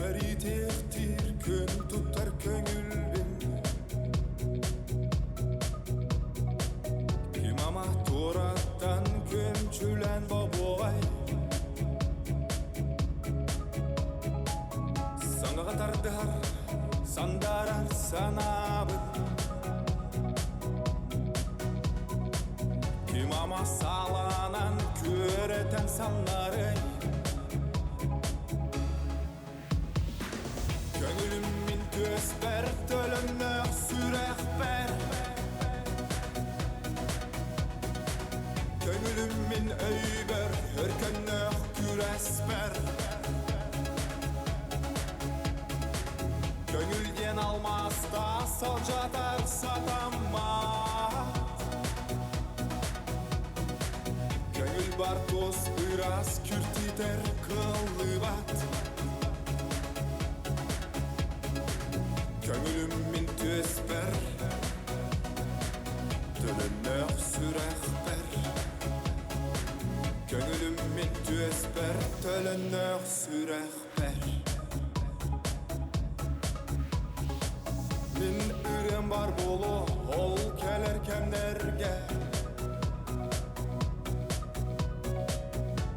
Feritehtir kön tutar köngülbin Imama toratan kömçülen baboğay Sana katardar sandarar sanabın Imama salanan köreten sanları Köngülümmin tösper tölönök sürekber Köngülümmin öyber hörkönök küresper Köngülgen almasta salcatar satammat Köngül bartos biraz kürtiter kılıvat Köngülümmin tösper Tölönök sürekber Köngülümmin tösper Tölönök sürekber Min ürem bar bolu Ol keler kemlerge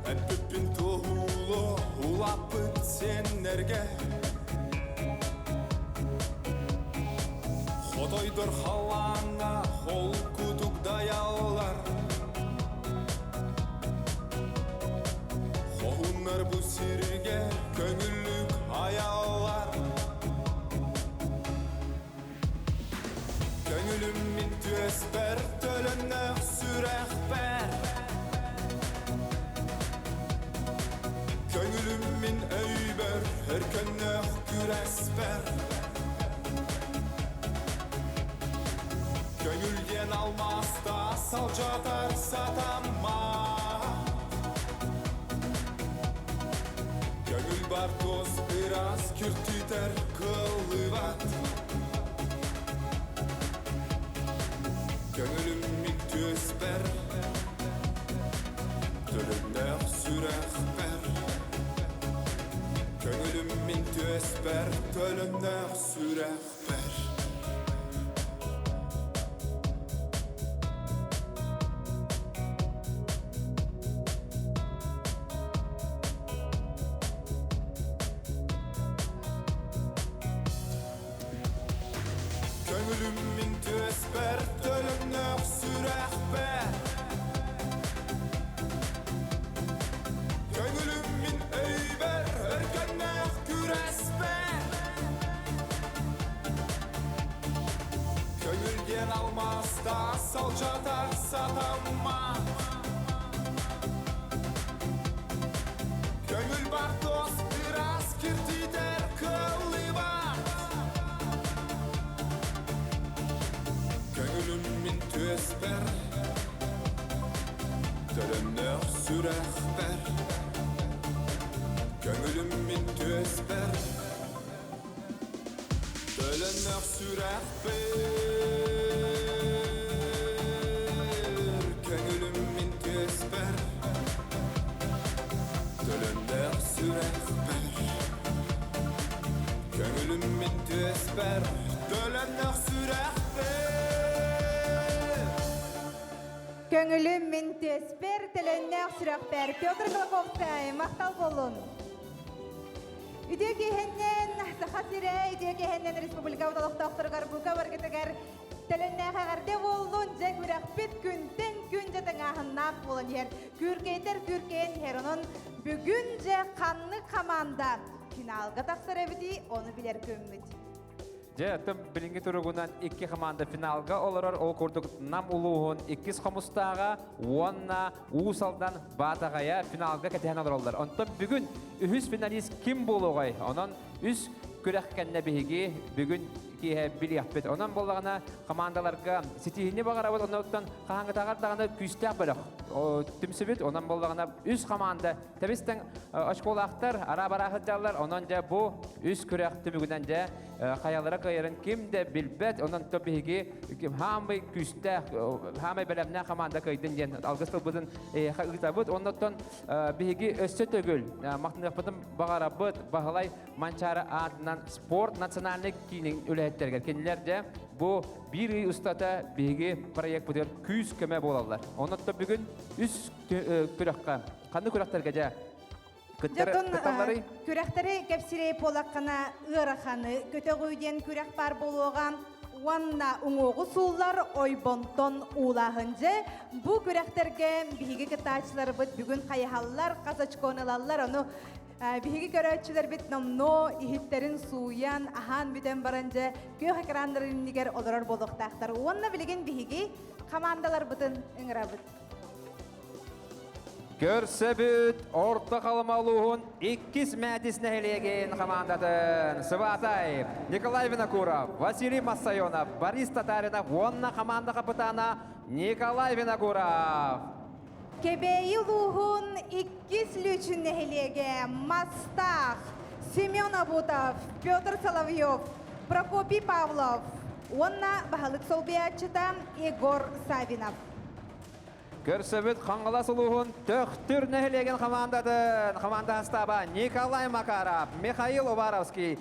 Hepipin tohulu Ulapıt senlerge Xotoydur xalanga Xol kutuk dayallar Xohunlar bu sirge Köngüllük ayallar Köngülümmin tösper Tölönök sürekber Köngülümmin öyber Hörkönök küresper Köngülgen almasta salcatar satammat Köngül bartos biraz kürtüter kılıvat Köngülümmin tösper Tölönök sürekber Köngülümmin tösper Tölönök sürekber Köngülümmin tösper Tölönök sürekber Köngülümmin öyber Hörkönök küresper Köngülgen almasta salcatar satammat Köngül bartos biraz kürtüter kılıvat Köngülümmin tösper Tölönök sürekber Köngülümmin tösper Tölönök sürekber Köngülümmin tösper Tölönök sürekber Köngülümmin tösper Tölönök sürekber Köngülümmin tösper Tölönök sürekber Pyotr Kolakovskay maqtal bolun. Üdükehennen Sahasire Üdükehennen Respublika Utalık Doktor Garbuka Vargıtıgar Tölönök ağarda bolun Jekvirakpit günten gün jatыңahınnak bolun yer Kürkeyter kürkeyen her onun Бүгүнже kanlı komanda finalga taqsarabidi onu biler kömmüt. Тым билинги туругунан икки команда финалга олорор ол курдук нам улуун иккис комустага уонна уусалдан батагая финалга кетехан олороллар. Онтон бүгүн үһүс финалист ким болугай? Онон үс күрәккәнне биһиги бүгүн кие билиэппит. Онан боллагана командаларга ситихини багарабыт, оннан кахаңгытагар дагана күстәк бөлөк. Түмсүбүт, онан боллагана үс команда табистен очколактар, ара-барахыджалар, онан жа бу үс күрәк түмүгүнөн жа хаялара кайрын кимде билбет, онан тобиги хамы күстәк, хамы белемне команда кайдын ден алгыстыл бутун хагытабыт, оннан биги өссө төгүл, мактындыктын багарабыт, багалай манчара атынан спорт национальный кинин үлеттергер кенлерде бу бири устата биги проект бутер күз көмө болалар. Оннан бүгүн үс күрәккә, кандай күрәктәргә жа Жатын күрәктәре кәпсирей полаккана ыраханы көтөгүйден күрәк бар болуган уанна уңогу суллар ойбонтон улахынжы бу күрәктәргә биги кытачлар бит бүгүн кайхаллар казачконалалар аны биги көрөчүлөр бит номно ихиттерин суян ахан биден баранжы көк экрандарын нигер олорор болуктактар уанна билген биги командалар бутын ыңырабыт. Көрсөбүт орта калымалуун 2 мәтисне хелеген командатын Сватай, Николай Винокуров, Василий Массайонов, Борис Татаринов, онна команда капитана Николай Винокуров. Кебеи лугун 2 лүчүн хелеге Мастах, Семен Абутов, Петр Соловьев, Прокопий Павлов, онна бахалык солбиячыта Егор Савинов. Көрсөбүт қаңғылас ұлығын төқтір нәхілеген команда астаба Николай Макаров, Михаил Уваровский,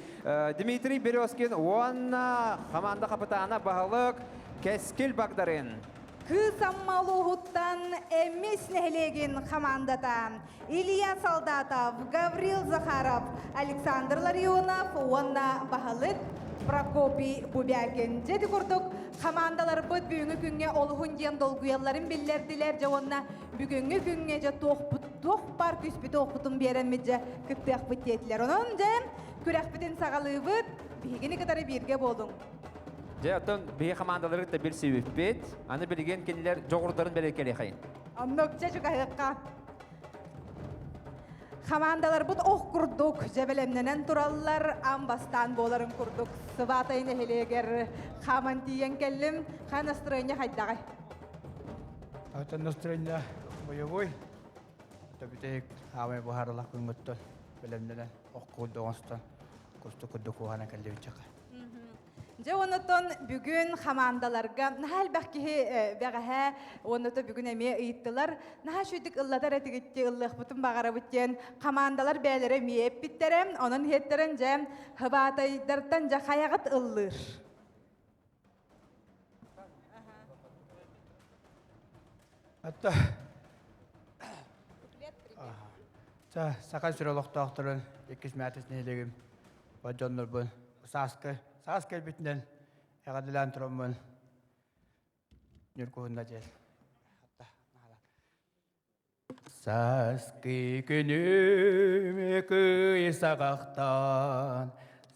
Дмитрий Березкин, онна команда капитана бағылық Кескил Багдарин. Кысаммалуғыттан эмес нәхілеген командатан Илья Солдатов, Гаврил Захаров, Александр Ларионов, онна бағылық Прокопий Бубякин. Жеди курдук командалар бут бүгүнгү күнгө олугун ден долгуяларын билдердилер же онна бүгүнгү күнгө же тох бар күспү тохпутун беремит же кыттыак битетилер. Онон же күрәкбитин сагалыбыт бигини кытары бирге болдуң. Же оттон биги командалары да бир себеппет, аны билген кенлер жогордарын берекеле кайын. Оннокча жугайыкка командалар бут ох курдук, жебелемненен тураллар, амбастан боларын курдук. Сватайны хелегер хаман тиен келлим, ха настроение хайдагай. Это настроение боевой. Это битек хамай бухаралах күнгөттө. Белемненен ох курдугонстан кусту курдукугана келлебичака. Же онотон бүгүн командаларга нахал бакки бегаха оното бүгүн эме ыйттылар наха шүдик ыллатар этигитти ыллык бутун багара буттен командалар бээлере миеп биттерем онун хеттерен же хыбатайдартан же хаягат ыллыр. Атта. Сакай сүрөлөктөктөрүн 2 мәтисне элегим. Бажоннор бу Саскай битнен ягадылан турамын. Нюркуунда жел. Саскай күнүмө кыйсагактан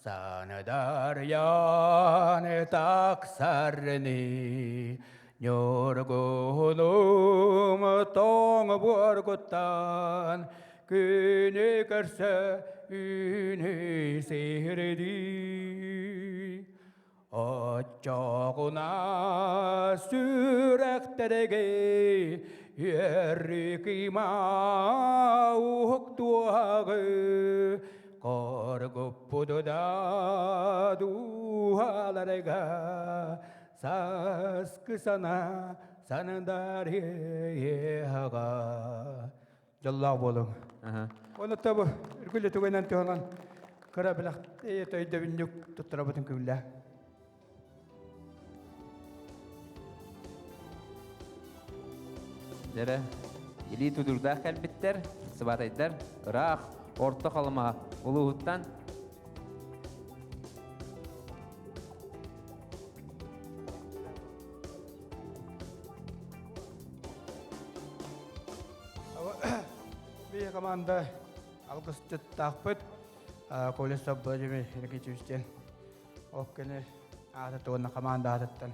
санадар яны таксарны Нюркуунум тоң боргуттан күнү көрсө үні сейірді Отчағына сүрәктереге Еррикима уқтуағы Қорғып бұдыда дуаларыға Саскы сана санындар еға Жаллау болың. Оны табы үргілі түгенен түгенен кіра білақ өйді біннік тұттыра бұтын көйлі. Дәрі, елі тұдырда кәлбеттер, сыбатайдар, ұрақ, орта қалыма ұлы ұттан. Бей команда алғысты тақпыт, колес собы жеме ерекетюстен. Оқкені атыты оны команда атыттан.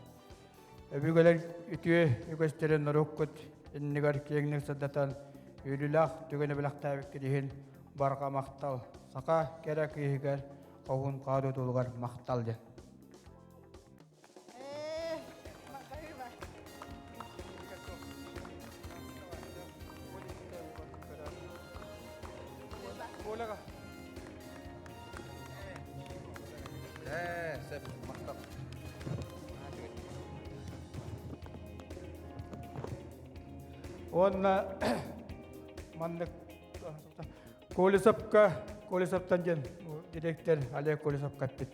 Өбігілер үтіе үгістерін ұрыққыт, іннігер кеңнің саддатан үйлілақ түгені білақта әбікке дейін барға мақтал. Сақа керек егер қоғын қауды тұлғар мақтал ден. Сәп, мақтап. Онна маннык Колесаптан ден директор Олег Колесап каппит.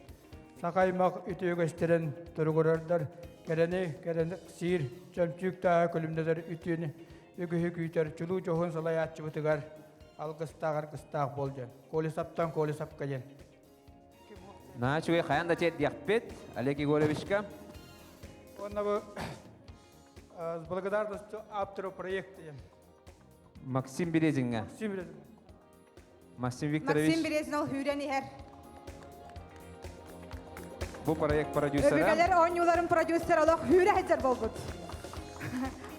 Сақаймақ үтігестерін тұрғырардар керені сир жамчук та көлімдедер үтіні үгі үйтер чулу жоғын салай атчы бұтығар алғыстағар қыстақ болжан. Колесаптан Колесапқа ден. Начугай қаянда чет дияқпет, Олег Егоровичка. Онна бұл с благодарностью автору проекта. Максим Березинга. Максим Викторович. Максим Березин ол хүрен ихер. Бұл проект продюсері. Өбігелер ойнуларын продюсер олық хүрі әйтер болбуд.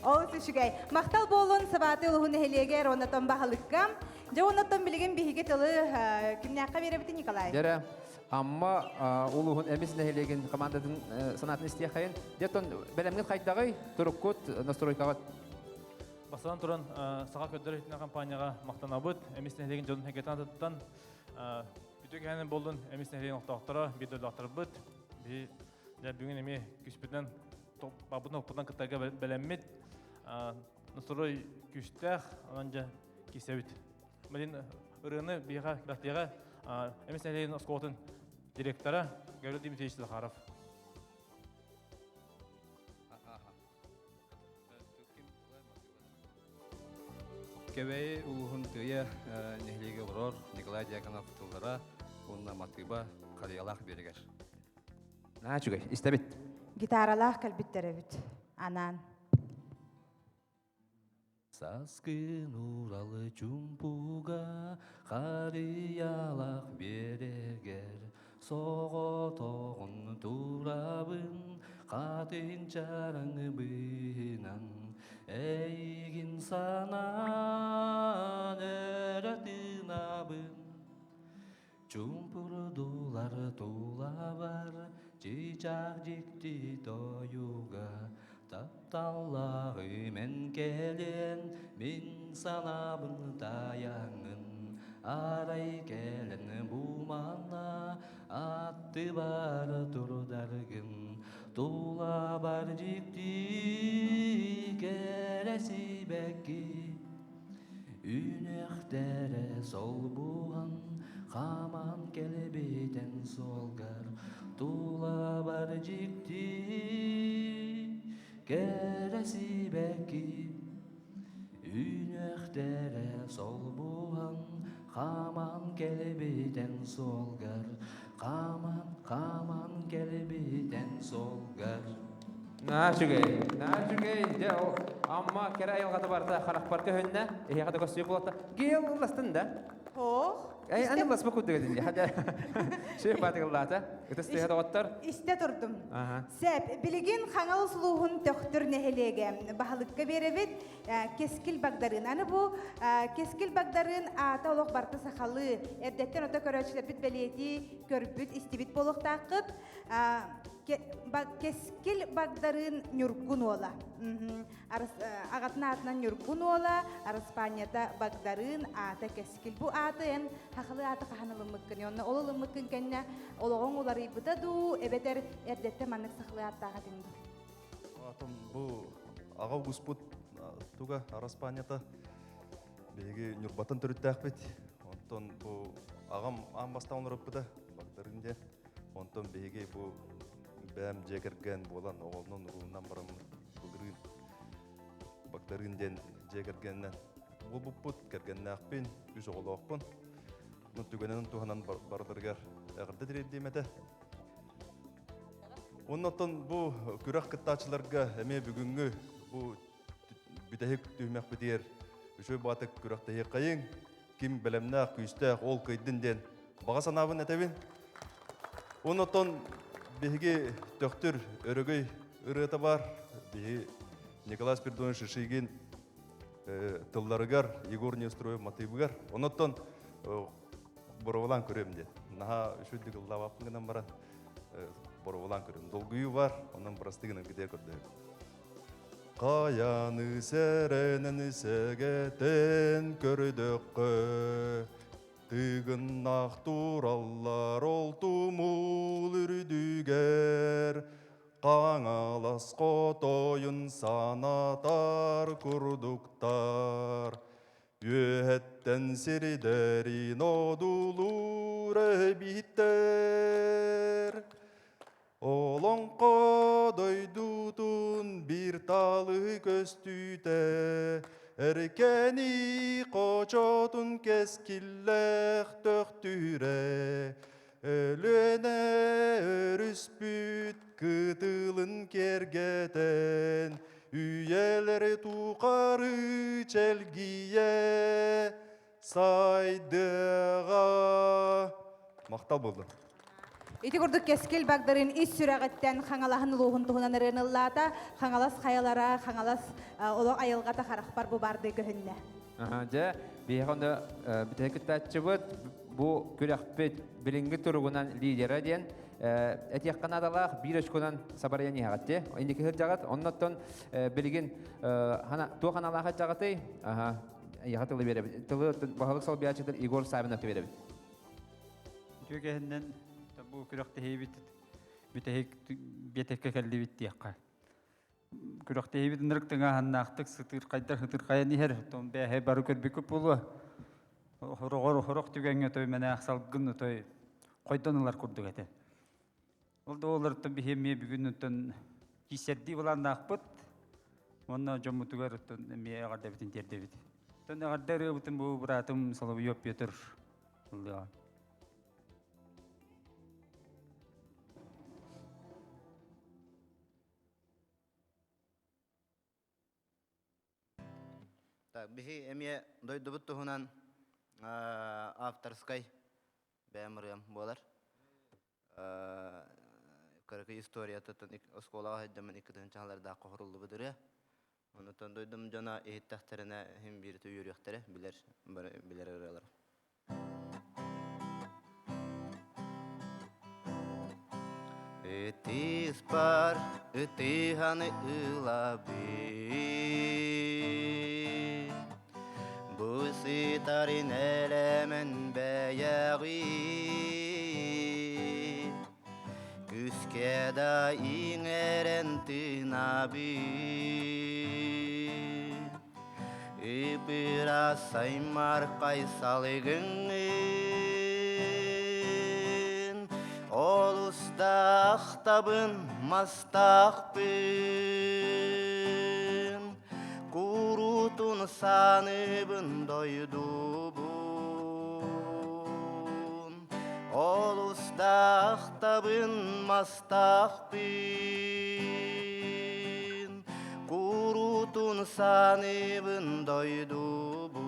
Ол сүшігей. Мақтал болуын сабаты ұлығын әхелегер онатон бағылыққа. Жа онатон білген бейге тылы кімнәққа беребіті Николай? Дәрі, амма ұлығын әмесіне әхелеген командадың санатын істияқайын. Деттон бәлемген қайттағай тұрыққыт настройкаға. Басынан тұран саға көддер етіне компанияға мақтана бұд. Әмесіне әхелеген жолын әкетан тұттан. Бүтік әнін болдың әмесіне әхелеген оқтақтыра, бедерлі ақтыр бұд. Бүгін әме күспетінен бабытын оқпыдан күттарға бәлеммет. Настрой күштәқ, ананжа кесәбіт. Мәден ұрыны бейға бәқтияға әмесіне әхелеген осколтын директора Гәулі Димитриевич Захаров. Кебей улуғын түйе нехлеге ұрор Николай Дьяконов тұлдара, онына матыба қариялақ берегер. Начугай, істәбет. Гитаралах кәлбіттеребіт. Анан. Саскын уралы чумпуга қариялақ берегер. Соғы тоғын турабын қатын чараңы бынан. Эйгин санан өрәтін абын. Чумпурдулар тулабар, чичақ жекті тойуға. Тапталлағы мен келен, мен санабын таяңын. Арай келен бумана, атты бар тұрдаргын. Тула бар жекті кересі бәкки. Үнәқтәрі сол буған, қаман келебетен солғар. Тула бар жекті кересі бәкки. Үнәқтәрі сол буған, қаман келебетен солғар. Қаман келебетен солғар. Начугай. Амма кәрі айылғаты барда қарақ парка хөнне, ехеғады көстүйі болатта. Гейл ұластын да. Хоқ. Әне ұласпа күдді көдінде. Хада шөй батық ұллаты. Үтістіғі доғыттар. Исте тұрдым. Сәп, білген қаңал сұлуғын төқтір нәхелеге. Бағылыққа беребет кескіл бағдарын. Аны бұл кескіл бағдарын ата олық барты сақалы. Әрдеттен ота көрәтшілер біт бәлеті көрбіт, истебіт болықтақып. Кескіл бағдарын нүргін ола. Ағатына атынан нүргін ола. Арыспанияда бағдарын ата кескіл. Бұл атын хақылы аты қағанылы мүккін. Олылы мүккін кәнне олығын олары бұдаду, әбетер әрдетті манық сақылы аттаға деңді. Атым бұл аға ұғыспұт туға Арыспанияда бейге нүрбатын түрітті әқпет. Онтон бұл ағам бастауын ұрыппыда бақтарында. Онтон бейге бұл бәм жегерген болан оғылының ұруынан барамын бұғырын. Бақтарынден жегергеннен бұл бұппұт кергенне ақпен, үз оғылы оқпын. Түгенінің туғанан бардырғар әғірді діреддемеді. Оннаттан бұл күрәқ кіттачыларға әме бүгінгі бұл бүтәхек түймәк бітер. Үшөй батық күрәқтәхек қайын, кім білімнәқ, күйістәқ, ол қайдынден баға санабын әтәбін. Оннаттан бейге төқтір өрігей ұрыты бар. Бейге Николай Спиридонович шишейген тылларығар, Егор Нестроев матыбығар. Оннаттан боровалан көрем де. Наға үшөйді қылдап апыңғынан баран боровалан көрем. Долгүйі бар, онын бірастығынан кедер көрді. Қаяны сәрәнін сәгәтен көрдіққы, тығын ақтураллар ол тумул үрі Саско тойын санатар курдуктар. Үөһэттэн сиридэрин одулур эбиттер. Олоңко дойдутун бир талы көстүйте, эркени кочотун кескиллэх төктүре, өлөне өрүспүт кытылын кергетен, үйелер тукары челгие сайдыга. Мактал болду. Ити курдук кескил багдарын ис сүрәгеттен хаңалаһын луһун туһунан ырыныллаата, хаңалас хаялара, хаңалас олоқ айылғата харақпар бу барды көһүннә. Же бейхонда бітекіттатчыбыт бұл күрәқпет білінгі тұрғынан лидера ден әтек қанадалақ бір өшкөнан сабария неғатте. Индекі хыр жағат, оннаттан білген туа қаналаға жағаты яға тылы беребі. Тылы бағалық сал биячыдыр Игор Сабинов беребі. Түйгеннен bu kürekte heyvit bitehik betekke keldi bitti yakka. Kürekte heyvit nırıktığına hannaktık sıtır kaydır hıtır kaya niher ton be he baru kör bikip bulu. Horok tügenge toy mene aksalgın toy koydonular kurduk ete. Oldu olar ton bir hemye bir gün ton kiserdi bulan nakpıt. Onna jomu tugar ton emye agarda bitin terde bit. Ton agarda bitin bu bıratım salı yop yeter. Oldu. Так, бихи эмие дойдубут туһунан авторской бэмрым болар. Каракы история татын осколага хәддәмен 2-нчы чаңларда кохрулды бидере. Онтон дойдум жана эһиттәхтеренә һәм бир түйүрәхтере билер аралар. Этис пар, этиханы ылаби. Busitarin elemen beyağı Küskeda ineren tinabi İbira saymar kaysalıgın Olusda ahtabın mastakbın Kurutun sanıbın doydubun Olusda ahtabın mastakbın Kurutun sanıbın doydubun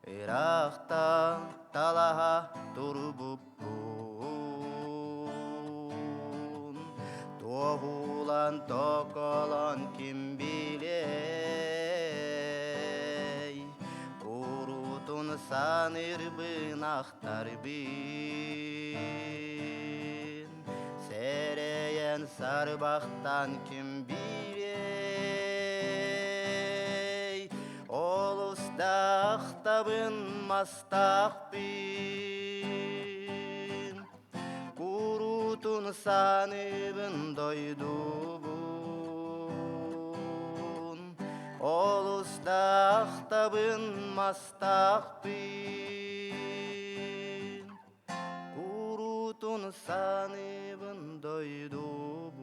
Irak'ta talaha turbubun Tohulan tokolan kim biley Kurutun sanırbın aktar bin Sereyen sarbaktan kim biley Olusda ahtabın mastak bin Kurutun sanıbın doydubun Olusda ahtabın mastak bin Kurutun sanıbın doydubun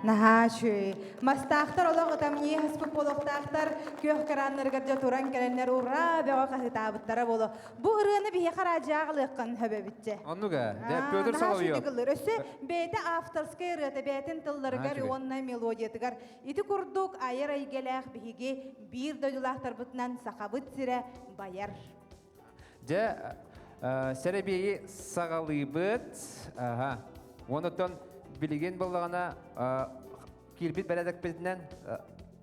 Nahaşü. Mastaqtar olağı tamni hasbı poloqtaqtar köh karanlarga jaturan kelenler urra beğa qasitabıttara bolu. Bu ırığını bihi qarajağılıqın höbebitçe. Onnuga, de Pötür Solovьев. Öse beyte afterskay rıhta beytin tıllarıgar onna melodiyatigar. İti kurduk ayır aygelaq bihigi bir dödülaqtar bıtnan saqabıt sire bayar. De serebeyi sağalıybıt. Onutun bilgen bolğana kirpit beledek bitinden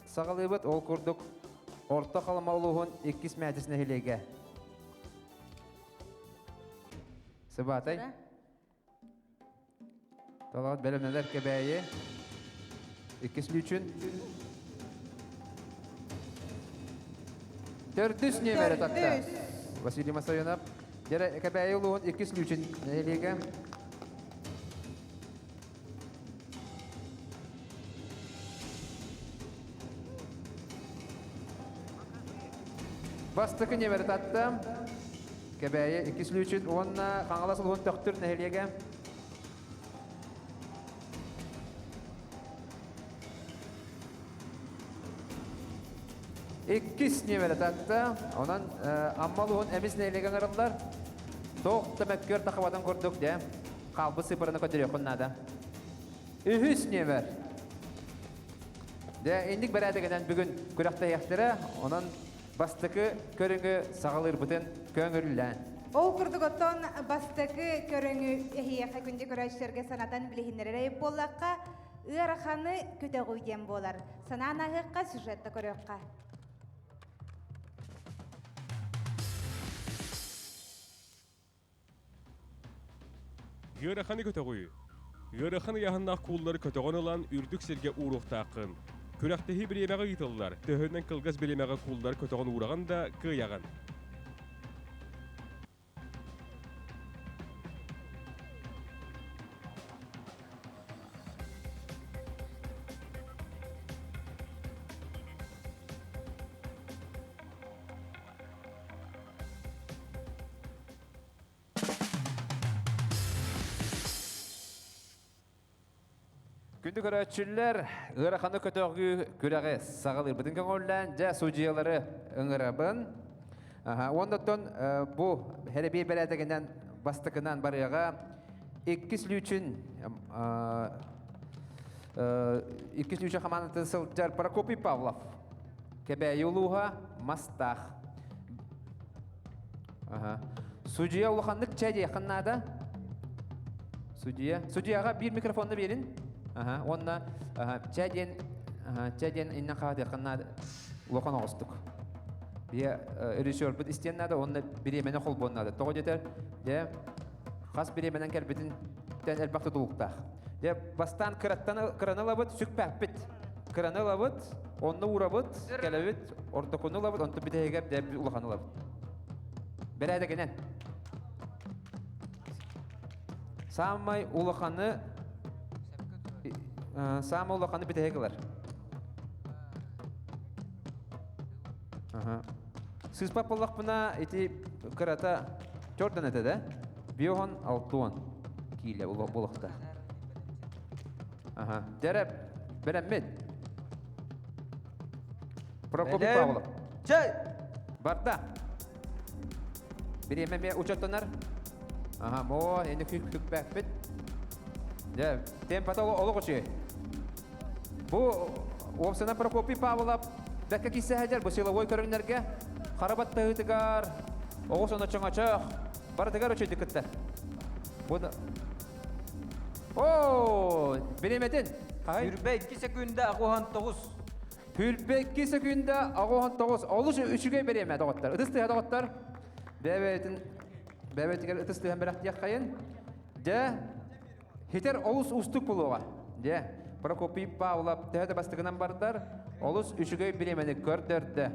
sağalıybıt ol kurduk. Orta qalamalığın 2 meclisine hilege. Sıbatay. Talat bölümler kebeyi. 2 üçün. 400 numara tatta. Vasily Masoyanov. Jere kebeyi oluğun 2 üçün hilege. Бастыкы не берет аттым. Кебәйе 200 онна қаңаласы ұлғын төқтір нәхелеге. Ikkis не берет атты. Онан аммал ұлғын әміз нәхелеген ұрылар. Тоқты мәккер тақывадан көрдік де. Қалбы сыпырыны көтірек құннады. Үхіс не бер. Де, ендік бір әдігінен бүгін күріқті яқтыры, онан бастықы көріңі сағалыр бұтын көңірлән. Ол күрдігіттен бастықы көріңі әйеқі күнде көрәштерге санатан білігіндері болаққа ұйарақаны көте қойден болар. Санан ағыққа сюжетті көріққа. Yörəxanı kötəğuyu. Yörəxanı yaxınlaq qulları kötəğən olan ürdük serge uğruqtaqın. Körəxtəhi bir yeməğə gitıllar. Töhöndən qılğaz bir yeməğə qulları kötəğən uğrağan da qıyağın. Күнді көрәтшілер, ұғырақаны көтөғі күрәғі сағылыр бұдың көңілден жа судьялары ұңырабын. Ондықтан бұл әребей бәрәдігінен бастықынан барыға 200 қаманаты сылджар Прокопий Павлов. Кәбәй ұлуға мастақ. Судья ұлықандық чәде қыннады. Судьяға бір микрофонды берін. Онна чәден иннен қағады қаннады лоқан оғыстық. Бия режиссер бұд істеннады, онна біремені қол болнады. Тоғы жетер, қас біременен кәлбетін тән әлбақты тұлықтақ. Бастан қыраны лабыт, сүкпәк біт. Қыраны лабыт, онны ұрабыт, кәләбіт, ортықыны лабыт, онты бітегеп, дәбі ұлықаны лабыт. Бір әдігінен. Самай ұлықаны Самы ұлақаны бітегілер. Сызпап болақ бұна еті қырата жордан әтеді. Биоған 6 кейлі болақта. Дәрі бәрәммет. Прокопий Павлов. Чай! Барда. Біреме ме ұчаттанар. Мо, енді күк-бәк бет. Темпата олық ұшы. Бұл опсына Прокопий Павлов бәкке кесі әдер бұл силовой көріңдерге қарабатты ұйтығар, оғыз оны чоң-очақ, барытығар өчейді күттір. Ооо, білеметін. Үрбе 2 секунда ағуған 9. Хүрбе 2 секунда ағуған 9. Олыш үшіге береме доғыттар. Үтістіға доғыттар. Бәбетігер үтістіған бір ақтияқ қайын. Хетер олыс ұстық болуға. Прокопий Павлов тәді бастығынан бардар, олыс үшіге біремені көрдерді.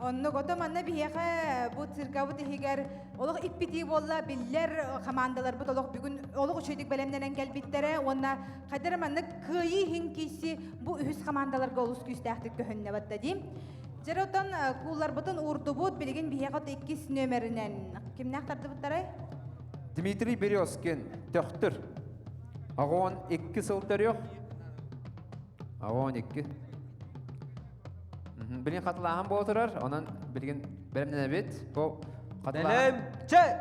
Онны гота манна бияқа бу циркабы тегер олық иппити болла биллер командалар бут олық бүгін олық үшөйдік бәлемденен кәлбиттері онна қадыр манна күйі хинкесі бу үхіс командаларға олыс күйістәқтік көхінне батта дейм. Жаротан кулар бутын урду бут білген бияқа 2 нөмерінен кімне ақтарды бұттарай? Дмитрий Березкин төқтір. Ағуан 2 сылтыр yok. Ағуан 2. Білген қатылаған бұл отырар, онан білген бәрімден әбет. Бәлем, чай!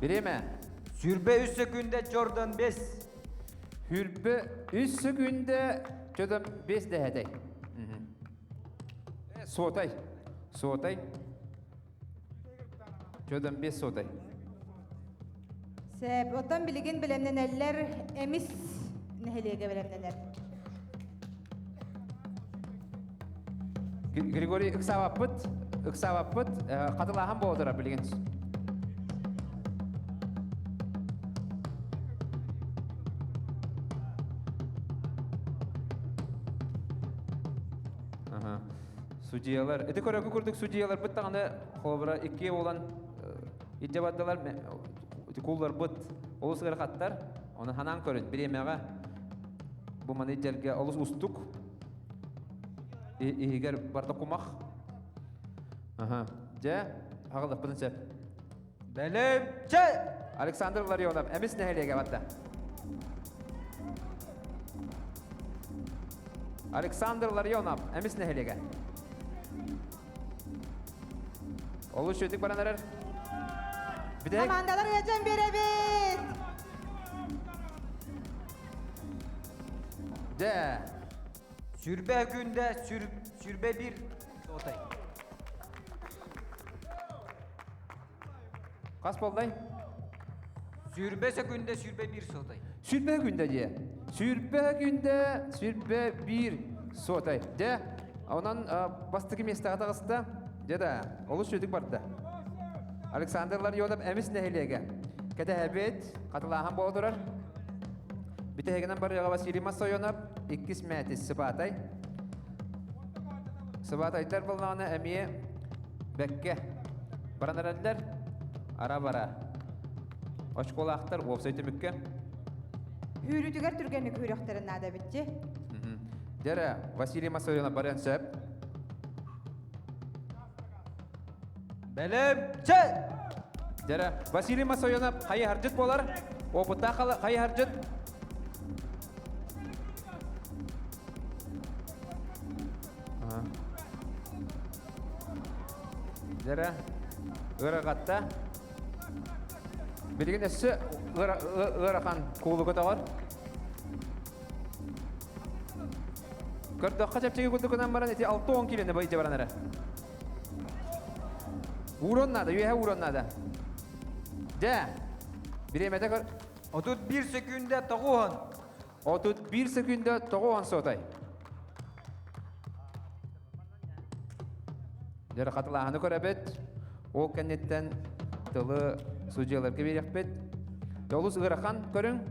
Bileме. Sürbe 3 sekunda Jordan 5. Hürbe 3 sekunda Jordan 5 dehedey. Soğutay. Soğutay. Jordan 5 soğutay. Sep, otan bilgin bilemneneller emis neheliyege bilemneler. Grigori ıksavapıt, katılahan boğdura bilgin. Судьялар. Эти көрөкү көрдүк судьялар бит тагында хобра 2 olan итебаддалар куллар бит олус гыркаттар. Оны ханан көрөт биремега бу манеджерге олус устук. Игер барда кумак. Ага. Же агылдык принцип. Бәлемче! Александр Ларионов эмис нехелеге батта. Александр Ларионов эмис нехелеге. Олус шөтүк баранарар. Бидек. Командалар өчен беребит. Же Сүрбе күндә сүрбе bir сотай. кас болдай? Сүрбе секүндә сүрбе bir сотай. Sürbe günde diye. Sürbe günde sürbe bir soğutay. De ondan bastığı mesleğe tağısında de de oluz çözdük barda. Alexanderlar yolda emis nehilege. Kede hebet katılahan boğdurar. Bir tehegenen bar yağa Vasili Masoyonov 2 metre sıbatay. Sıbataylar bulağına emiye bekke. Baranaradılar ara bara. Oşkola aktar offside mükke. Hürütüger türgenlik hürüktörün nada bitçi. Dere Vasili Masoyonov baran söp. Бәлемче! Dere Vasili Masoyonov hayı harcıt bolar. O bu takalı hayı harcıt. Dere ıragatta. Bilgin esi ırakan kuğulu da var. Kırdıqqa çepçeği kudukunan baran eti 6-10 kilini bayıcı baranara. Uğron nada, üyehe uğron nada. De. Biremede kır. 31 sekündә тагуан. 31 sekünde toğuan sotay. Dere katılağını körabet. O kennetten tılı sucuyalar keberekbet. Yoluz ırakan körün.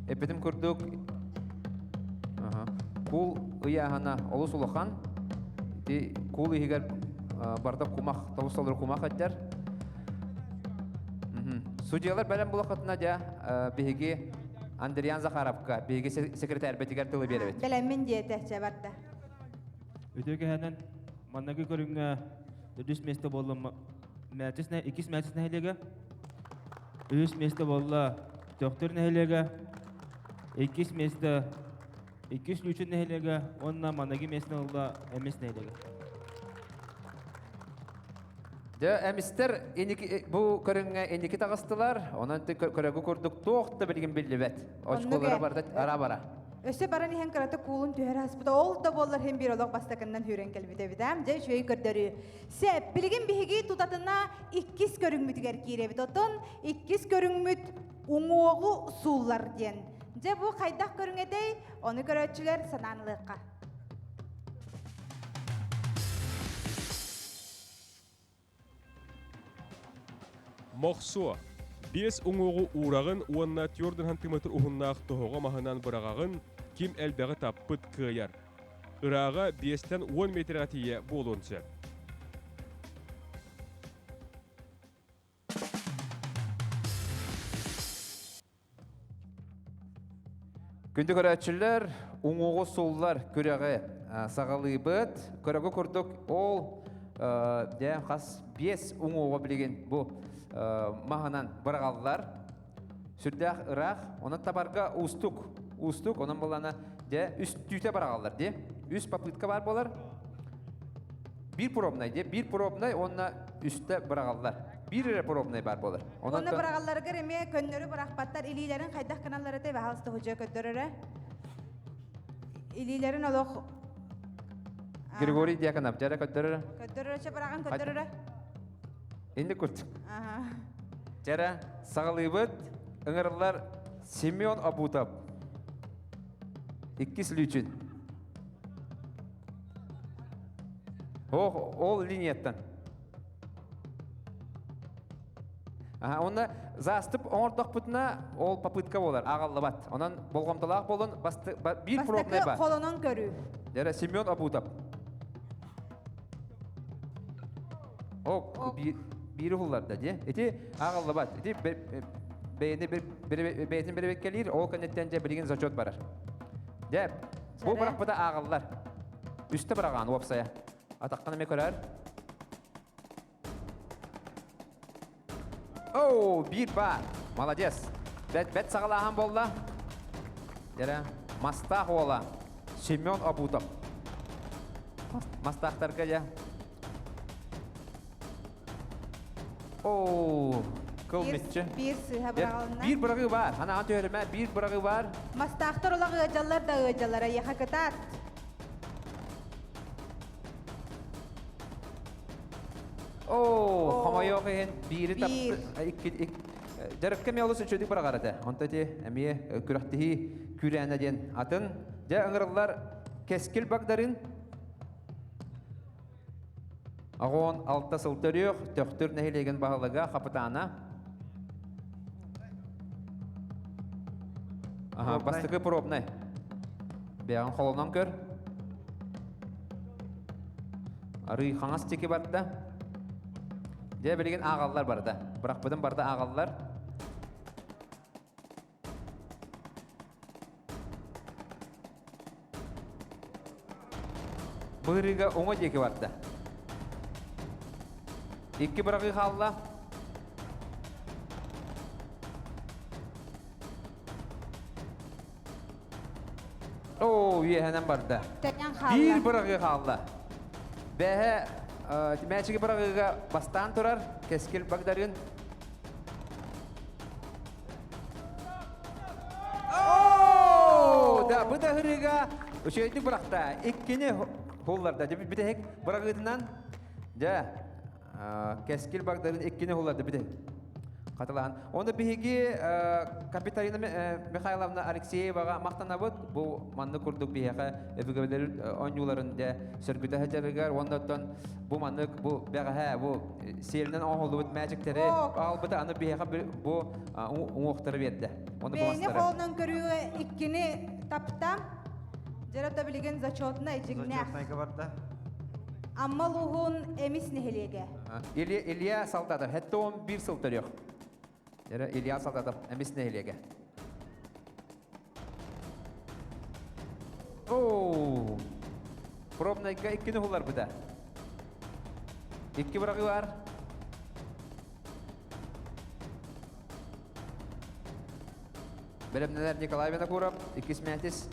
Epedim kurduk. Kul ıyahana olus ulakan. Kul ihiger barda kumak, tavusalır kumak etler. Sucuyalar belen bulakatına da bihigi Andriyan Zakharovka, bihigi sekreter betiger tılı beribet. Belemmin diyete barda. Öteki hemen manaki görünge düz mesle bolla mertesine 2 mertesine helege. Üç mesle bolla doktor nehelege. 2 mesle 2 nehelege. Onna manaki mesle bolla emes nehelege. De emister bu körünge endiki tağıstılar. Onun körügü kurduk toğutta bilgin billibet. Oçkolları barda ara bara. Öse baran ihan karata kulun tüher hasbıda ol da bollar hem bir olak bastakından hüren kelbide bidem. Je şöyle gördürü. Sep bilgin bihigi tutatına 2 körüngmüt gerkire bitotun 2 körüngmüt umuğu sullar diyen. Je bu kaydak körüngedey onu görötçüler sananlıqqa. Moqsuo. Бес уңуғу урағын уанна тёрдын хантиметр ухуннаақ тоғыға махынан бұрағағын ким әлбәғі таппыт кыяр. Ыраға 5-тен 10 метрға тие болуынсы. Күнді көрәтшілер, уңуғы соллар көрәғі сағалы бұд. Көрәгі көрдік ол қас 5 уңуға білеген бұл маханан бұрғалылар. Сүрдәқ ұрақ, оның табарға ұстық, оның болана үст түйте бұрғалылар. Үст попытка бар болар. Bir пробнай, bir пробнай, онына үсті бұрғалылар. Bir пробнай бар болар. Оны бұрғалылары кіреме көннөрі бұрақпаттар, илилерін қайдақ каналары тәй бағалысты хүжі көттірірі. Илилерін олық... Григорий Дьяконов, жара көттірірі. Көттірірі, че бұрағын көттірірі. Енді күрт. Жара сағылыбыт, ыңырлар Семен Абутов. 2 слючін. Ол линияттан. Оны застып оңордоқ бұтына ол попытка болар, ағалlı бат. Онан болғамдалақ болын, бір пробный Бастықы бар. қолынан көру. Дәрі Семен Абутап. О, бири хулларда, де? Эти ағалlı бат. Эти бәйтін бір келер, ол кәнеттен же білген зачет барар. Де, бұл бірақ бұда ағаллар. Үсті біраған опсая. Атаққаны ме көрер? О, bir бар. Молодец. Бәт сағалаған болла. Дәрі, мастақ ола. Семен Абутов. Мастақтарға ja. О, кылметші. Bir сыға бірағалына. Bir бұрағы бар. Ана анты өріме, bir бұрағы бар. Мастақтар олағы ғыжалар да ғыжалара еқа кытат. О, қамайоқ ең бири тапты. Дәрікке меолысы чөдік бір қарады. Онта де әмие күрақтығы күрәні ден атын. Де ыңырылар кескіл бақдарын. Ағуын алтта сылтырық, төқтір нәхилеген бағылыға қапытана. Бастықы пробнай. Бәғын қолынан көр. Ары қаңас теке барды. Де білген ағалылар барды. Бірақ бұдың барды ағалылар. Бұғырыға оңы деке барды. Екі бірағы қалыла. О, ехенен барды. Тәнен Bir қалла. бірағы қалыла. Бәхі мәчігі бірағыға бастан тұрар, кескіл бағдарын. Ооо! Да, бұда ғырыға үшейді бірақта, еккені қолларда. Біде хек бірағыдынан, да, кескіл бағдарын еккені қолларда біде. Қатылаған. Оны бігі Капиталина Михайловна Алексееваға мақтана бұд, бұл манны күрдік бігі өбігілер оңюларын да сөргіті әжерігер, ондаттан бұл манны бұл селінен оңғылы бұд мәжіктері, ал бұда аны бігі бұл оңықтыры берді. Бейні қолынан көрігі ikкені таптам, жарата білген зачетына ежігінәқ. Амма луғын әміс нехелеге. Илья Солдатов, хәтті он бір сылтыр yok. Илья Солдатов, әміс нехелеге. Ооо! Пробнайға ikкені ғылар бұда. Ikki бірағы бар. Білімнелер Николай Винокуров, 2 мәтіс.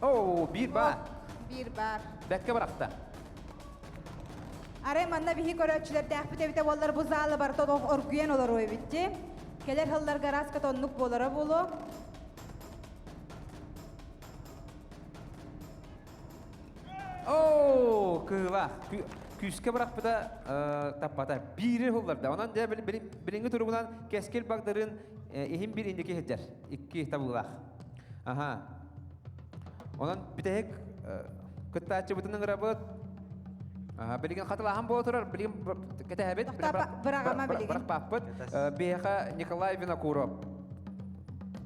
Ооо, bir бар. Bir бар. Бәкке бірақта. Арай манна бихи көрөтчүлөр дәхпите боллар бу залы бар тодох оргуен олар ой битти. Келер хыллар гараска тоннук болара болу. Ооо, кыва. Күске бірақ бұда таппата. Бири хылларда. Онан да білінгі тұрғынан кескел бағдарын ехін бір индеке хеджер. 2 табылақ. Аха. Онан бітек күттәтчі бұтының ғырабыд. Білген қатылаған бол тұрар, білген кәтәбет. Бірағама білген. Бірақ паппыд. Бейқа Николай Винокуров.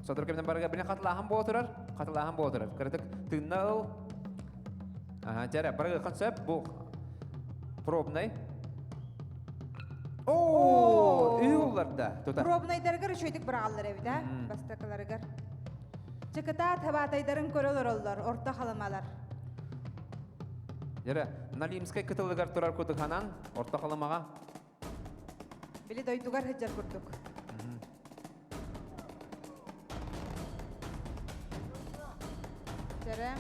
Содыр кемден барға білген қатылаған бол тұрар. Қатылаған бол тұрар. Кірдік тыңнау. Жәрі, біргі концепт бұл пробнай. Ооо, үй оларда. Пробнайдаргар үшөйдік бірағалар әбіда. Бастақыларығар. Чықыта табатайдарын көрілер олар, орта қаламалар. Жәрі, Налимскай кытылығар тұрар көді қанан, орта қаламаға. Білі дойдуғар хыджар күрдік. Жәрі.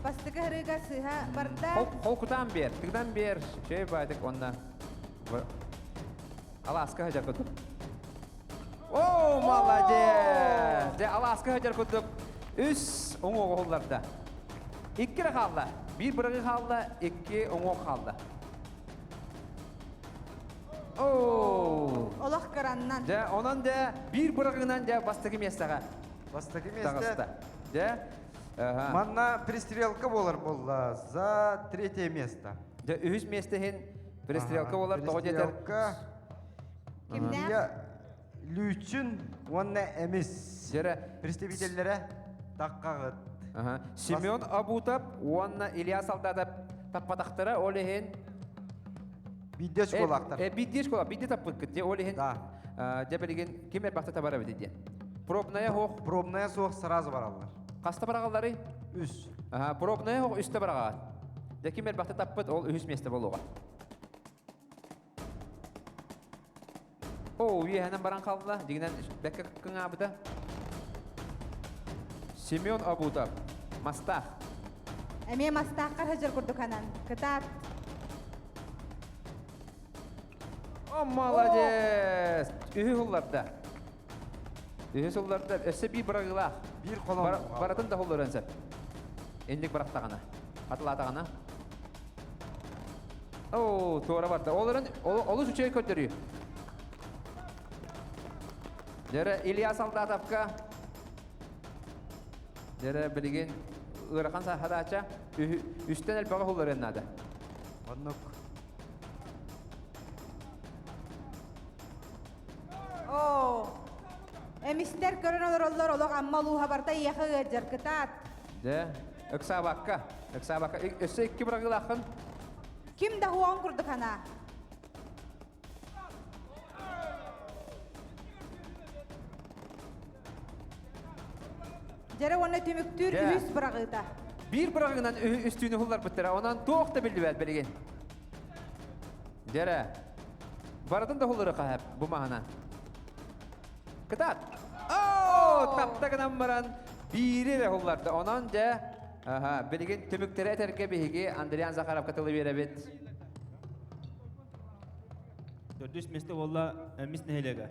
Бастығы ғырыға сыға барда. Қол күтан бер, тігдан бер. Шей байдық онда. Аласка хыджар көдік. О, молодец! Аласка хыджар көдік. Үс оңығы қолдарда. 2 қалды. Bir bırığı kaldı, 2 oңоқ kaldı. Ooo! Олақ қараннан. Ondan da bir bırığından da bastaki mestağa. Бастаки месте. Да? Манна пристрелка болар болла за 3 место. Да, үз местehen пристрелка болар, тоғы жетер. Кимнәк? Я лүчүн онна эмис. Жері Представительлere таққағыт. Семен Абутап, онна Ильяс Алдадап таппатақтыра, олеген Бидде школақтар. Бидде школа, бидде таппыт кетте, олеген Да. жабелеген кемер бақты табара бедеде. Пробная хоқ, Пробная соқ сразу баралар. қаста барағалары? Үс. Пробная хоқ үсті барағалар. Де кемер бақты таппыт, ол үс месті болуға. О, ехенен баран қалдыла, дегенен бәкке күн абыда. Семен Абутап, Мастақ. Әме мастаққар хыжыр күрдік анан. Кытат. О, молодец! Үхі ұлларда. Үхі ұлларда, өсі бей бірағылақ. Bir kolon. Баратын да ұллар өнсіп. Ендік бірақтағана. Атылатағана. О, туара барды. Олы сүчей көттірі. Дәрі Ильяс Алдатапқа. Дәрі білген ұрақан сахада ача. Үстен әлпаға ұллар өннады. Однок. О, эмистер көрін олар олық аммалуға барда ияқы ғаджар. Кытат. Дә, үксабаққа. Өсі екі бірағылақын. Ким да хуан күрдік ана? Жәрі оны төміктүр Жә. үс бірағыда. Bir bırağından üstünü hullar bittere. Ondan toğuk da bildi belgin. Dere. Baradın da hulları kahep bu mahana. Kıtat. Oo, taptagınan baran biri de hullarda. Ondan da bilgin tümükleri eterke bihigi Andriyan Zakharov katılı verebit. Dördüş mesle valla emis nehilega.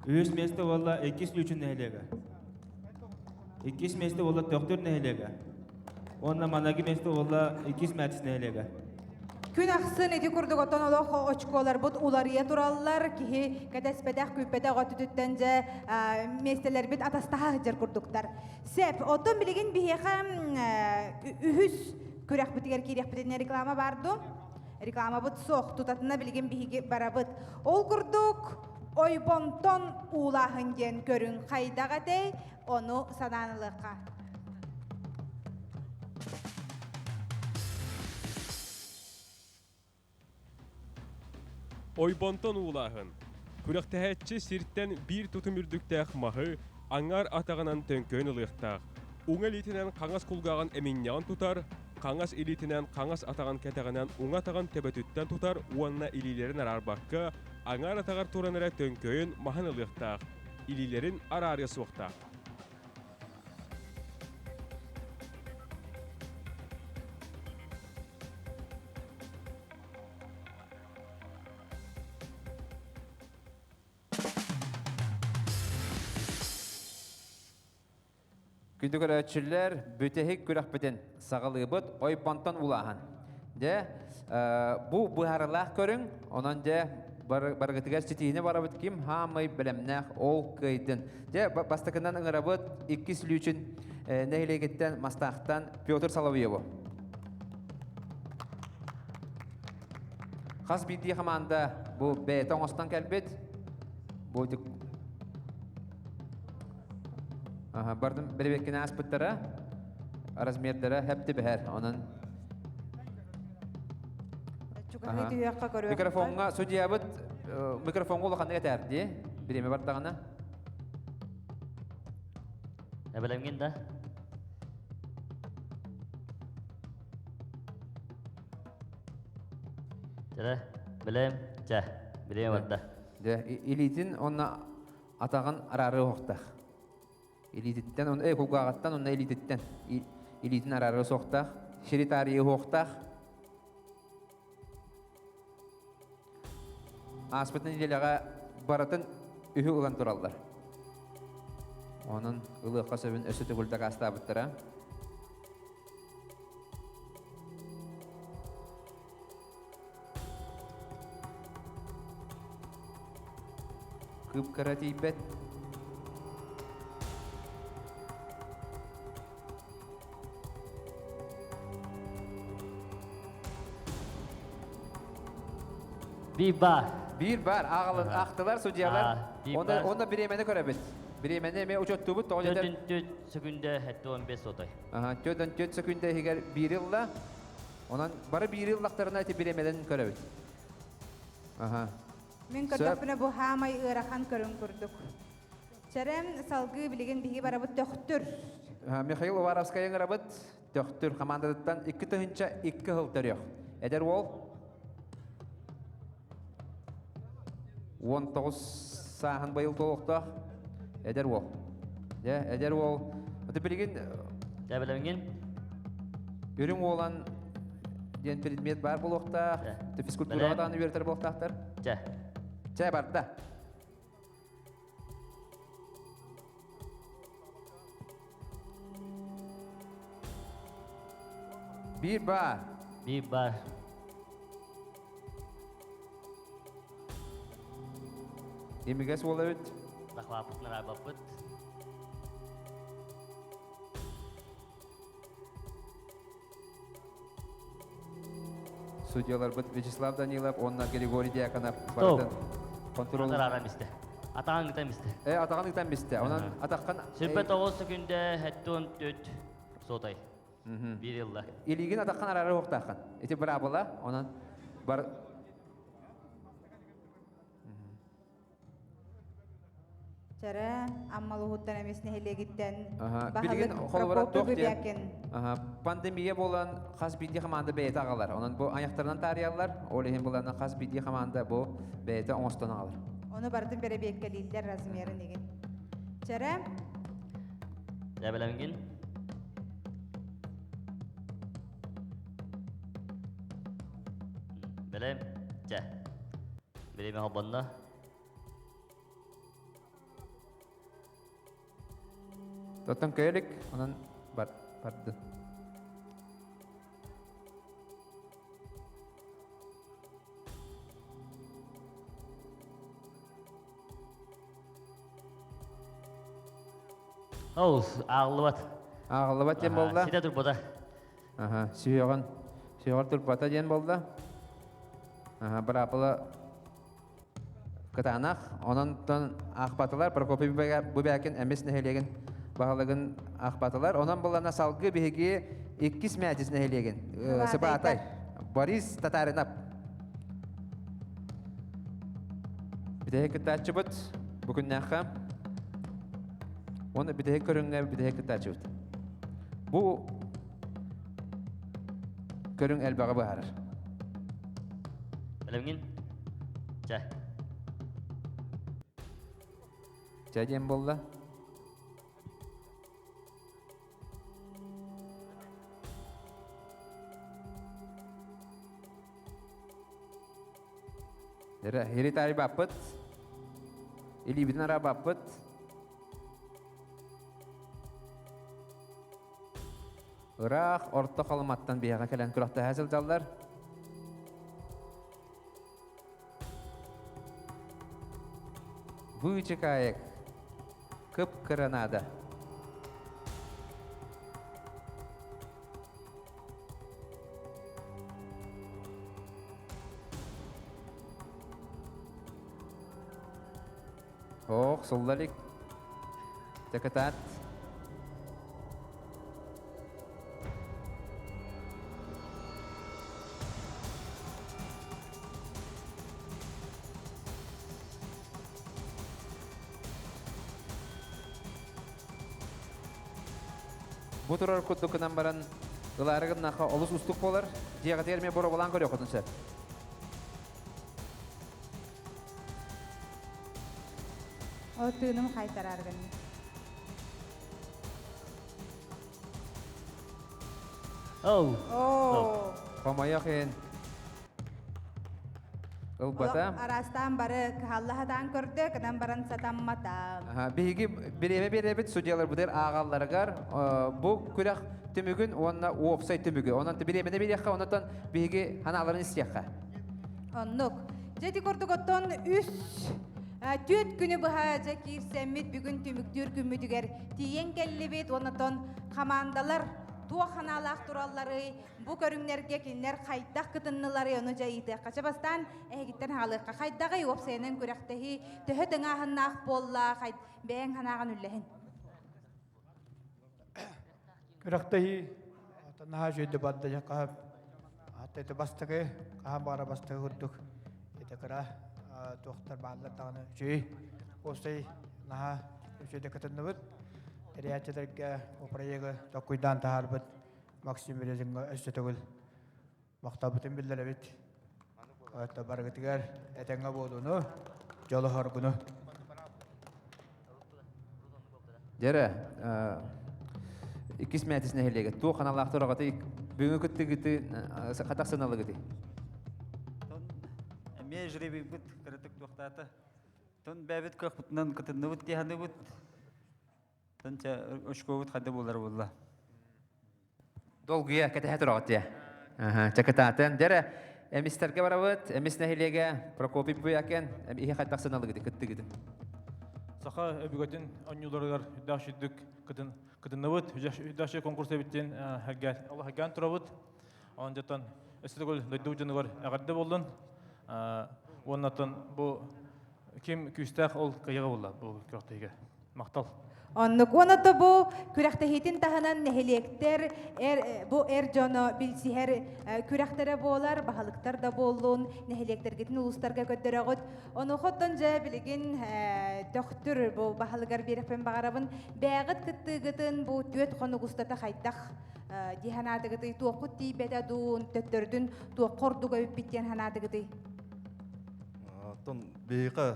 Üç mesle valla ekis lüçün nehilega. İkis mesle valla töktür nehilega. Onunla managi mesle valla ikis mertis nehilega. Күн ақсын еті күрдік отан олық очколар бұд улария тураллар кихи кәдәспәдәқ көйпәдәқ отүтіттен жа местелер бит атастаға жар күрдіктар. Сәп, отын білеген бейеқам үхіс көрәқ бітігер керек бітіне реклама барды. Реклама бұд соқ тұтатына білеген бейге бара бұд. Ол күрдік ойбонтон улағын ден көрін қайдаға дей, оны сананылыққа. Ойбонтон уулаһын. Күрәктәһәтче сирттен bir тутум үрдүктәх маһы аңар атагынан төнкөн ылыктак. Уңа литинен каңас кулгаган эминняган тутар, каңас илитинен каңас атаган кәтәгәнән уңа таган тәбәтүттән тутар, уанна илиләрен арарбакка, аңар атагар туранара төнкөн маһын ылыктак. Илиләрен араря суктак. Күндігір өтшілер бүтехік күрәк бітін сағылығы бұд ойпантан улахан. Де, бұ бұхарылақ көрің, онан де барғытығар сетейіне бара бұд кем хамай білімнәқ ол көйдін. Де, бастықынан ұңыра бұд 2 сүлі нәйлегеттен мастақтан Петр Соловьеву. Қас бейді қаманда бұ бәйтон остан кәлбет, бұ бардым бірбеккен аспыттары, размердері әпті бәр. Оның микрофонға, судья бұд, микрофонға олықанды кәтәрді, біреме бардағына. Білемген да? Жәрі, білем, жә, біреме барды. Илитин онна атаған арары оқтақ. Илититтен, он кулгағаттан, онна илититтен. Илитин арары соқтақ, шеритарии оқтақ. Аспытын илеліға баратын үхі ұлан тұралдар. Оның ұлыққа сөбін өсі түгілдік астабыттыра. Күп кара тейбет. Биба, Bir бар, ақтылар, судьялар. bir бар. Onda biремені көрәбіт. Биремени эме учетту бут тоҕо жетер. Төтүн секунде хәтті 15 сотой. Төдөн төт секунде хигер 1 йылла. Онан бары 1 йыллактарына әти биремеден көрөбүт. Мен көрдөкпүнө бу хамай ырахан көрүн көрдүк. Чарем салгы билеген биги барабыт төктүр. Михаил Уваровская ңарабыт төктүр командадыттан 2 тыгынча 2 хылтар yok. Эдер ол 19 саһын байыл толуктак. Эдер ол. Эдер ол. Өтө билген Тәбелемген. үрүң олан ден предмет бар болуктак. Физкультурага да университет болуктактар. Жа. Жа бар да. Bir бар. Bir бар. Емегес ол өт. Тақлапыт нарабапыт. Судьялар бұт Вячеслав Данилов, онна Григорий Дьяконов. Стоп. Контрол. Атар арамисте. Атаған гитам исте. Атаған гитам бисте. Онан атаққан... Сүрбе 9 секунде хәтті 14 сотай. 1 йылда. Илиген атаққан арары оқтаққан. Эти бір абыла, онан бар... Чара аммалы хуттан эмесне хелегиттен Билген бахалык холбара Прокопий тоқ Бебякин. Пандемия болан қаз биди команда бейті ағалар. Онан бұл аяқтарынан тариялар, олеген боланын қаз биди команда бұл бейті оңыстан ағалар. Onu бардым бере беккелилдер размеры деген. Чара Тәбелемген. Белем. Жа. Белеме хаббанда. Тоттан көйлік, онан барды. Оу, ағылы бат. Ағылы бат ден болды. Сиде тұр бұда. Сүйеғар тұрпата ден болды. Бір апылы кытанақ, онан ақпатылар, Прокопий Бебякин әмес нәхелеген бағалығын ақпатылар. Онан болана салғы беге 2 мәтіс нәхелеген. Сыбатай. Борис Татаринап. Бідеге күттачы бұд, бүгін нәққа. Оны бідеге көріңне бідеге күттачы бұд. Бұл көрің әлбаға бағарыр. Белемген. Жа. Жа дем болды. Heri tari bapet. Ili bitin ara bapet. Irak orta kalamattan biyaga kelen kurakta hasil jallar. Bu içi kayak kıpkıranada. Soldalik. Deketat. Bu turar kuddukunan baran ılarıgın naqa olus ustuk bolar. Diyağı terme bora bolan görüyor kudunsa. O tığınım kaytarargın. Оу. Oo. Komaya khen. Ilbata. Arastan bары kıhallahatan kördü, kıdan baran satammata. Bihigi birebe судьялар budar ağallargar. Bu kurak tümügün onna offside tümügü. Ondan birebe de biriyakka ondan bihigi hanaların istiyakka. Onnuk. Jeti kortukotton üs tüt günü bahaca ki semmit bugün tümüktür kümmüdüger tiyen kellibet ondan komandalar туох ханалаах тураллары, бу көрүңнерге кинлер хайдах кытыннылары оны жайыты. Качабастан эгиттен халыкка хайдагы опсенен күрәктеһи төһө дыңаһыннаах болла, хайд бэң ханаган үллэһин. Күрәктәһи атанаһа жөйдө бадда якка атты бастыгы, бара бастыгы хурдук. Ите кыра доктор баалар тагына жөй. Остай наһа жөйдө кытынныбыт. Терячедерге опраега токуйдан таарбыт. Максим Березинга өстөтөгүл. Мактабытын билдере бит. Ата баргытыгар этеңге болуну, жолу хоргуну. Жere, ikis mätisine helege. Tuo kanallar toragata бүгүнкү күттүгүтү катаксыналыгыты. Эме жребий бит кырытык токтаты. Тон бәбит көкбүтнөн кытыныбыт диханыбыт. Тонча өшкөбүт хады болар болла. Долгуя кете toragata. Чакататын. Жere, эмистерге барабыт, эмисне helege Прокопий буякен, ихе катаксыналыгыты күттүгүтү. Саха өбүгөтүн онюларыгар дашыдык кытыныбыт, дашы конкурс эбиттен хагган турабыт. Онжатан эстегөл дойдужыныгар агарды болдун. Оннатан бу ким күстак ол кыйга болла бу көктөйгө. Мактал. Оннук оното бу күрәктәһитин таһынан нәһилектер бу жоно билсиһәр күрәктәре болар, баһалыктар да болун, нәһилектергетин улустарга көттөрөгөт. Оны хоттон жа билген доктор бу баһалыгар берепен багарабын, бәгыт кыттыгытын бу төт хонугустата хайдах диханадыгыты туокут тибеда дун төттөрдүн туоккордуга үппиттен ханадыгыты. Тон бейка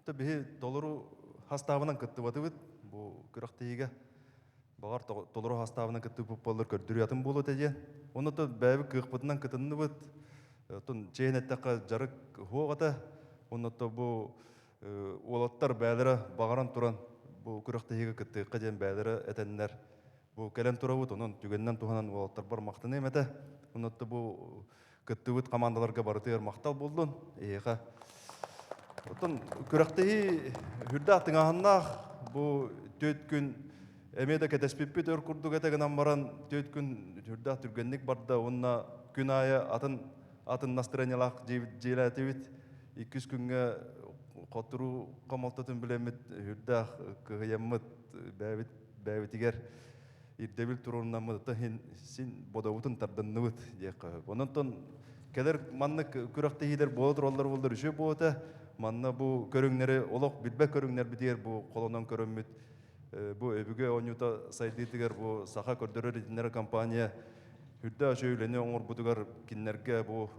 бей доллару хастабынан кыттыбатыбыт. Бу күрәктәйгә багар толору хастабынан кытып боллар көрдүрүятын болот эже. Оны то бәбі кыпытынан кытынныбыт. Тон чейнеттәккә жарык хугата. Оны то бу олаттар бәлере багаран туран бу күрәктәйгә кытты кадән бәлере этәннәр. Бу кәләм турабыт, онын түгеннән туганан олаттар бар мактаны эмете. Оны то бу кыттыбыт командаларга барытыр мактал болдун. Эйга Отон күрәктәһи хүрдә тыңаһыннах бу 4 күн эмеде кетеспиппит өр курдук этегенен баран 4 күн хүрдә түргенлек барда онна күн ая атын настроениялак җиләтибит 200 күнгә котуру камалтатын билемит хүрдә кыяммыт бәбитигер ирдебил туруннан мыта син бодавутын тардынныбыт дип. Оннан келер манны күрәктәһиләр болдыр булдыр үше бота. Манна бу көрүңнәре олок билбек көрүңнәр битер бу колоннан көрүммүт. Бу өбүгө онюта сайдытыгар бу саха көрдөрөр динер компания хүрдө шөйлене оңор бутугар киннерге бу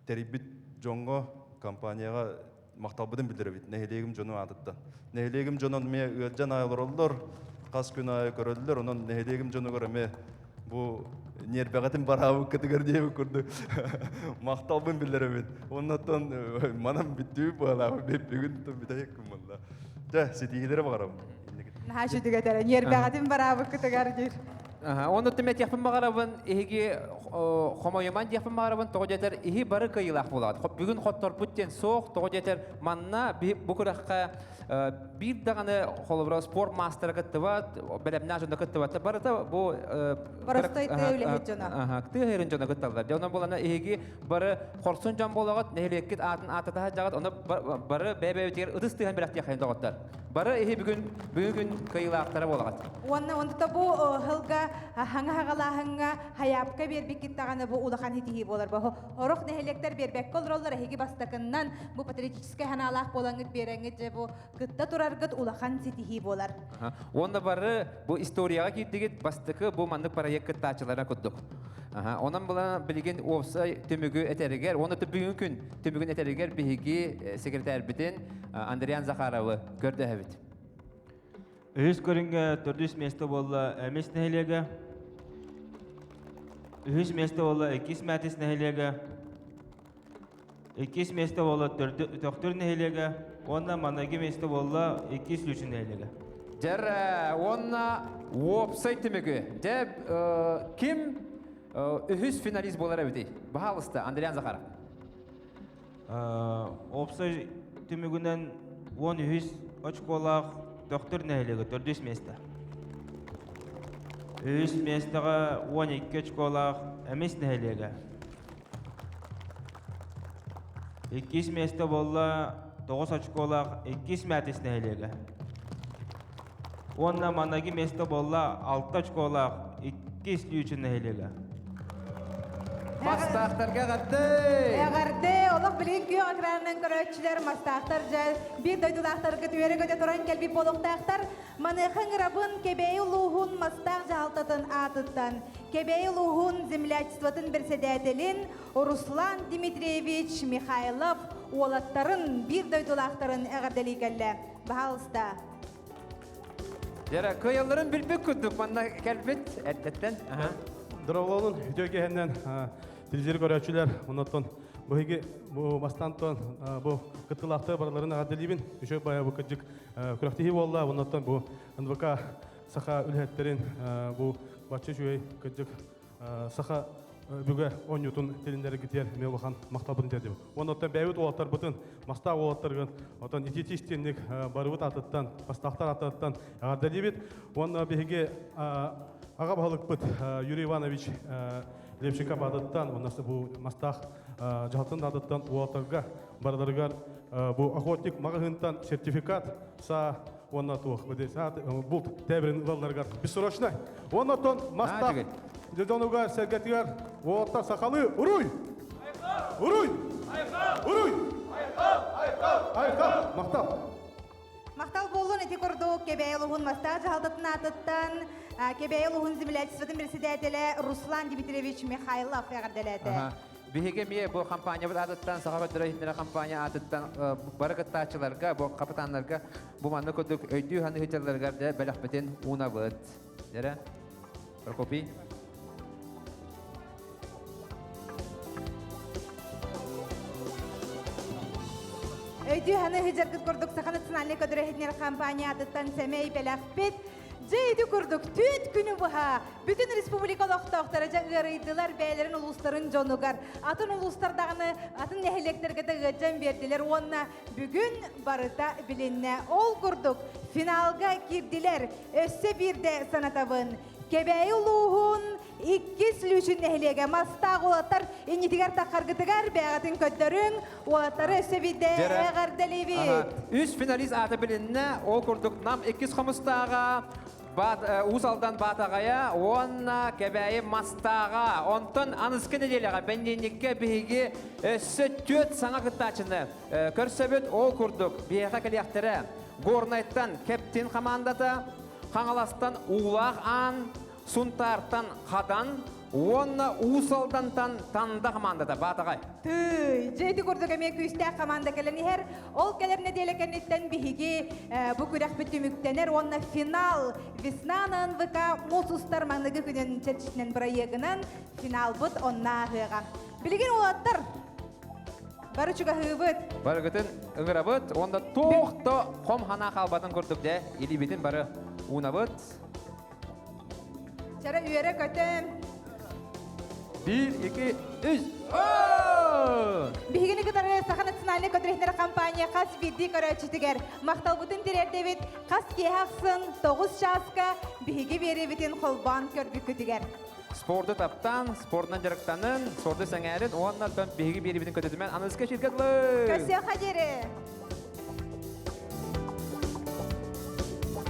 терибит жонго компанияга макталбыдын билдиребит. Нехелегим жону атытта. Нехелегим жонон ме ыжан айлар кас күн ай көрөлдөр. Онон нехелегим жону көрөмө бу нербегатин барабы кытыгар деп көрдү. Макталбын билдиребит. Оннотон манам биттүү бала бүгүн то битек кумда. Да, ситигилере барам. Нахашы дигәтәре нербегатин барабы кытыгар дир. Оны тимет япын магарабын иһиги хомойман япын магарабын тогыдетер иһи бары кыйлак булат. Бүгүн хоттор буттен соқ тогыдетер манна бу кыракка бир даганы холобро спорт мастер кыттыбат, белемнә жонда кыттыбат. Барыта бу Барыстай тәүле жона. Тыгырын жона кытталар. Дәүнән булана иһиги бары хорсын жан болагат, нехлеккет атын атата жагат, оны бары бәбәйтер ыдыстыган бирәк яхын дагаттар. Бары иһи бүгүн кыйлактары болагат. Онда бу хылга хаңа-хагалаһыңга хаяпка бербик киттаганы бу улахан хитиһи болар. Бу хорох нехлектер бербек колроллар хиги бастакыннан бу патриотический ханалах болаңыт береңит же бу кытта тураргыт улахан ситиһи болар. Онда бары бу историяга киттигит бастыкы бу мандык проект кыттачылара куддук. Онан булан билген овсай төмөгү этеригер, оны бүгүн күн төмөгүн этеригер биһиги секретарь битен Андриан Захаровы көрдөһөбүт. Үз көрүнгө 400 место болла эмес нехилеге. Үз место болла 2 мәтис нехилеге. 2 место болла 4 нехилеге. Онна манаги место болла 2 сүчүн нехилеге. Жер онна опсайт төмөгү. Деп ким үз финалист болар бити? Баһалыста Андриан Захаров. Опсай төмөгүнөн 10 очколак доктор нехилеге 400 место. Үс местаға 12 очколақ әмес нәхелеге. 2 места болла 9 очколақ 2 мәтіс нәхелеге. Онна манаги места болла 6 очколақ 2 слючін нәхелеге. Мастақтарға қарды! Әғарды, олық білген күйі ақыранын көрөтчілер мастақтар жай, бір дойдулақтарға түйері көте тұран келбі болуқтақтар, манықын рабын кебейі луғын мастақ жалтатын атыттан, кебейі луғын землячестватын бірседәтелін Руслан Дмитриевич Михайлов олаттарын бір дойдулақтарын әғардалі кәлі. Бағалыста. Жара, көйелерін білбек күттік, манда кәлбет әттеттен. Дұралуын үтөкеһеннен телевизор көрәчүләр, оннан бу бастантон бу кытылакты барларын гаделибин, үшө бая бу кыжык күрәктеһи болла, оннан бу НВК саха үлһәттерин бу бачы жүй кыжык саха бүге онютун телиндәре гитер мелохан мактабын деді. Оннан бәйүт олаттар бутын маста олаттаргын, отан итетистенник барыбыт атыттан, бастактар атыттан гаделибит, оннан беге Аға бағылық бұд Юрий Иванович Лепченко бадыттан, онасы бұл мастақ жағалтын адыттан уатарға бардырғар бұл охотник мағығынтан сертификат са онна туық. Бұл тәбірін ұлаларғар. Бессрочно. Оннатон мастақ дедонуға сәргетігер уатта сақалы ұруй! Ұруй! Ұруй! Айқал! Мақтал! Мақтал болуын әті көрдік кебейлуғын мастақ жағалтатын атыттан, кебейлуғын землячестватын председателі Руслан Дмитриевич Михайлов әғарделәді. Биһиге мие бұл компания бұл атыттан, саға көттірі хиттері компания атыттан бары кыттачыларға, бұл капитанларға, бұл манны көттік өйді ханы хиттерлерге де бәліқ бітен уна бұд. Дәрі? Прокопий? Өйді ханы хиджаргыт көрдік сақаны цинальный көдірі хитнер компания атыттан сәмей бәліқ бет. Жейді көрдік түт күні бұға. Бүтін республикалық тоқтары жағырыйдылар бәйлерін ұлыстарын жонуғар. Атын ұлыстардағыны атын нәхелектерге ғыджан берділер. Онына бүгін барыта білінне. Ол көрдік финалға кирділер. Өсі бірде санатабын. Кебәйі ұлуғын 2 слүшін нәхелеге мастақ олаттар енетігер тақарғытығар бәғатын көттірін олаттары өсі бірде әғардалевет. Үш финалист аты білінне. Ол көрдік нам 2 қымыстаға Узалдан батағая, онна кәбәйі мастаға, онтын анысқы неделеға, бәнденекке бігі өсі төт саңа қыттачыны. Көрсөбіт ол күрдік, бейға кәлияқтірі, Горнайттан кәптен командаты, Қаңаластан Улақ ан, Сунтартан Қадан, онна Усалдантан танда командаты батағай. Жейді көрдік әме күсті команда кәліні әр, ол кәлер неделекәнеттен бігі бұ күрәқ бүтті мүктенер, онна финал Веснанын ВК Мосустар маңнығы күнін чәрчісінен бұрайығынан финал бұд онна ғыға. Білген олаттар, бары чуға ғыбыд. Бары күтін ұңыра бұд, онда тоқты қом хана қалбатын көрдік де, елі бетін бары уна бұд. Жары үйері көтім. 1, 2, 3. Бігіні күтары сақаны цинальный көтірехнер компания қас бидді көрәчітігер. Мақтал бұтын терердевет, қас кейхақсын 9 шасқа бігі бері бітін қолбан көрбі күтігер. Спорды таптан, спортынан жарықтанын, спорды сәңәрін, оғаннан бігі бері бітін көтетімен анызға шеркетлі. Көсе қадері.